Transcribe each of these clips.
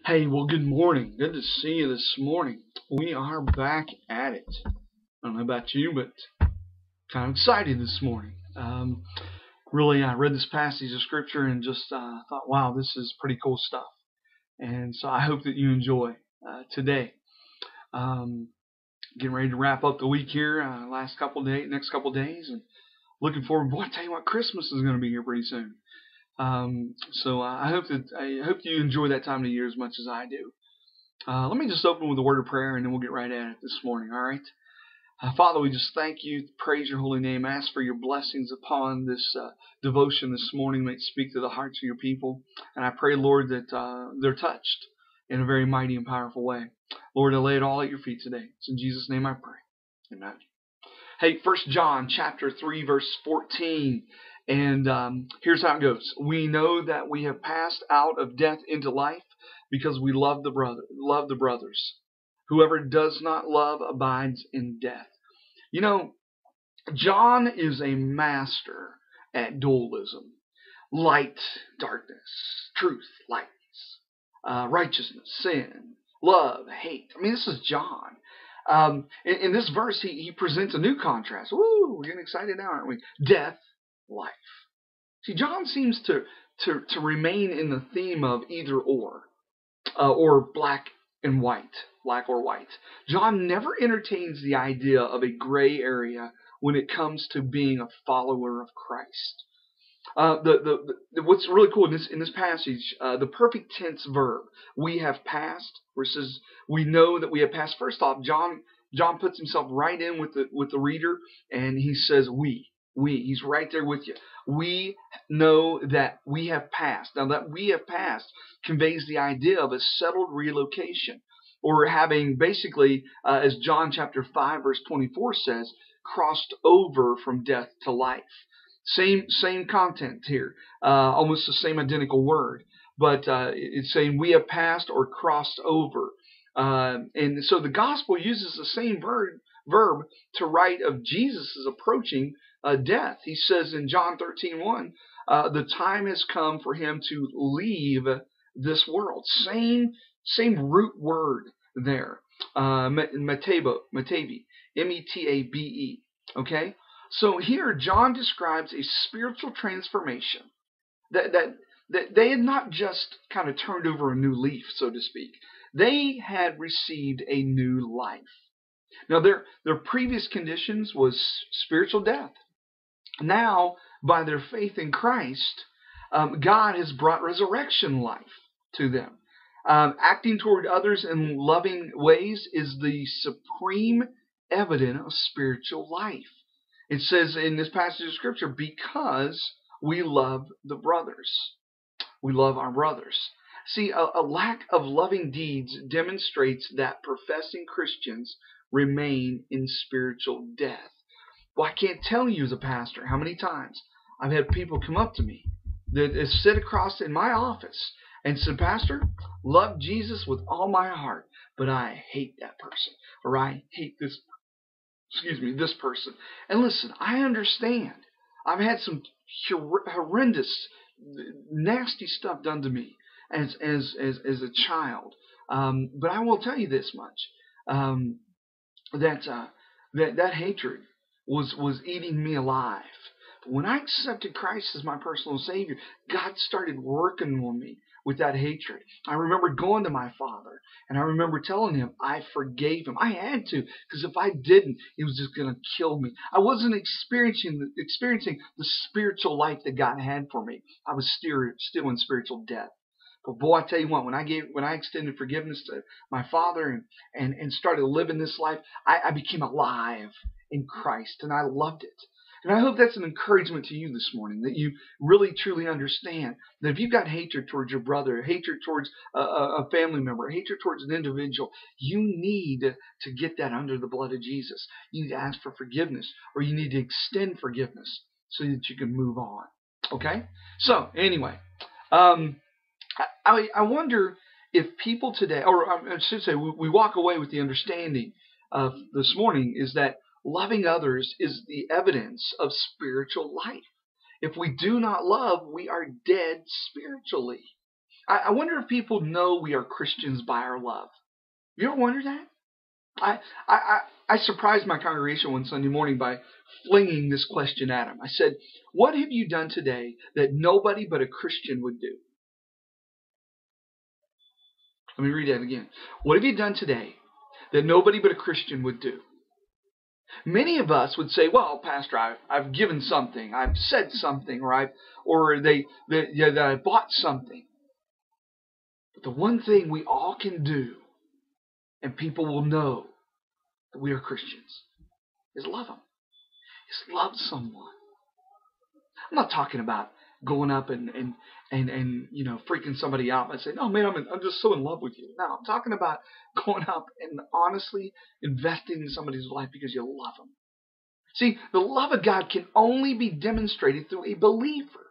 Hey, well, good morning. Good to see you this morning. We are back at it. I don't know about you, but kind of excited this morning. Really, I read this passage of scripture and just thought, wow, this is pretty cool stuff. And so I hope that you enjoy today. Getting ready to wrap up the week here, next couple days, and looking forward. Boy, I tell you what, Christmas is going to be here pretty soon. So I hope you enjoy that time of the year as much as I do. Let me just open with a word of prayer, and then we'll get right at it this morning, all right? Father, we just thank you, praise your holy name, ask for your blessings upon this devotion this morning. May it speak to the hearts of your people. And I pray, Lord, that they're touched in a very mighty and powerful way. Lord, I lay it all at your feet today. It's in Jesus' name I pray. Amen. Hey, 1 John chapter 3, verse 14. And here's how it goes. We know that we have passed out of death into life because we love the brothers. Whoever does not love abides in death. You know, John is a master at dualism. Light, darkness, truth, light, righteousness, sin, love, hate. I mean, this is John. In this verse, he presents a new contrast. Woo, we're getting excited now, aren't we? Death, life. See, John seems to remain in the theme of either or black and white, black or white. John never entertains the idea of a gray area when it comes to being a follower of Christ. What's really cool in this passage, the perfect tense verb, we have passed, versus we know that we have passed. First off, John puts himself right in with the reader, and he says we. He's right there with you. We know that we have passed. Now, that we have passed conveys the idea of a settled relocation, or having basically, as John chapter 5, verse 24 says, crossed over from death to life. Same content here, almost the same identical word, but it's saying we have passed or crossed over. And so the gospel uses the same verb to write of Jesus' approaching death. He says in John 13:1, the time has come for him to leave this world. Same root word there. Metabe, M-E-T-A-B-E. Okay? So here John describes a spiritual transformation that they had not just kind of turned over a new leaf, so to speak. They had received a new life. Now, their previous conditions was spiritual death. Now, by their faith in Christ, God has brought resurrection life to them. Acting toward others in loving ways is the supreme evidence of spiritual life. It says in this passage of Scripture, because we love the brothers. We love our brothers. See, a lack of loving deeds demonstrates that professing Christians remain in spiritual death. Well, I can't tell you as a pastor how many times I've had people come up to me that sit across in my office and said, Pastor, love Jesus with all my heart, but I hate that person, or I hate this person. And listen, I understand. I've had some horrendous, nasty stuff done to me as a child. But I will tell you this much, that hatred was eating me alive. But when I accepted Christ as my personal Savior, God started working on me with that hatred. I remember going to my father, and I remember telling him I forgave him. I had to, because if I didn't, he was just going to kill me. I wasn't experiencing the spiritual life that God had for me. I was still in spiritual death. But boy, I tell you what, when I extended forgiveness to my father and started living this life, I became alive in Christ, and I loved it. And I hope that's an encouragement to you this morning, that you really truly understand that if you've got hatred towards your brother, hatred towards a family member, hatred towards an individual, you need to get that under the blood of Jesus. You need to ask for forgiveness, or you need to extend forgiveness so that you can move on. Okay? So, anyway, I wonder if people today, or I should say, we walk away with the understanding of this morning is that loving others is the evidence of spiritual life. If we do not love, we are dead spiritually. I wonder if people know we are Christians by our love. You ever wonder that? I, I surprised my congregation one Sunday morning by flinging this question at them. I said, what have you done today that nobody but a Christian would do? Let me read that again. What have you done today that nobody but a Christian would do? Many of us would say, well, Pastor, I've given something, I've said something, or I bought something. But the one thing we all can do, and people will know that we are Christians, is love them. Is love someone. I'm not talking about going up and freaking somebody out by saying, "Oh man, I'm just so in love with you." No, I'm talking about going up and honestly investing in somebody's life because you love them. See, the love of God can only be demonstrated through a believer.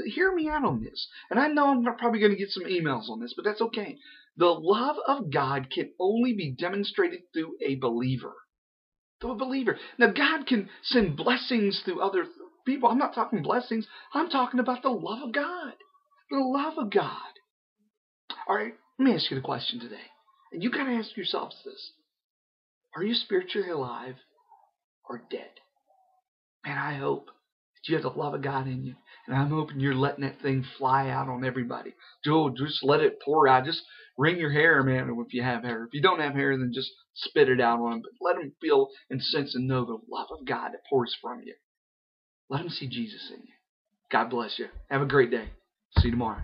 Hear me out on this. And I know I'm probably going to get some emails on this, but that's okay. The love of God can only be demonstrated through a believer. Through a believer. Now, God can send blessings through other people. I'm not talking blessings. I'm talking about the love of God. The love of God. All right, let me ask you the question today. And you got to ask yourselves this. Are you spiritually alive or dead? Man, I hope that you have the love of God in you. And I'm hoping you're letting that thing fly out on everybody. Joel, just let it pour out. Just wring your hair, man, if you have hair. If you don't have hair, then just spit it out on them. But let them feel and sense and know the love of God that pours from you. Let them see Jesus in you. God bless you. Have a great day. See you tomorrow.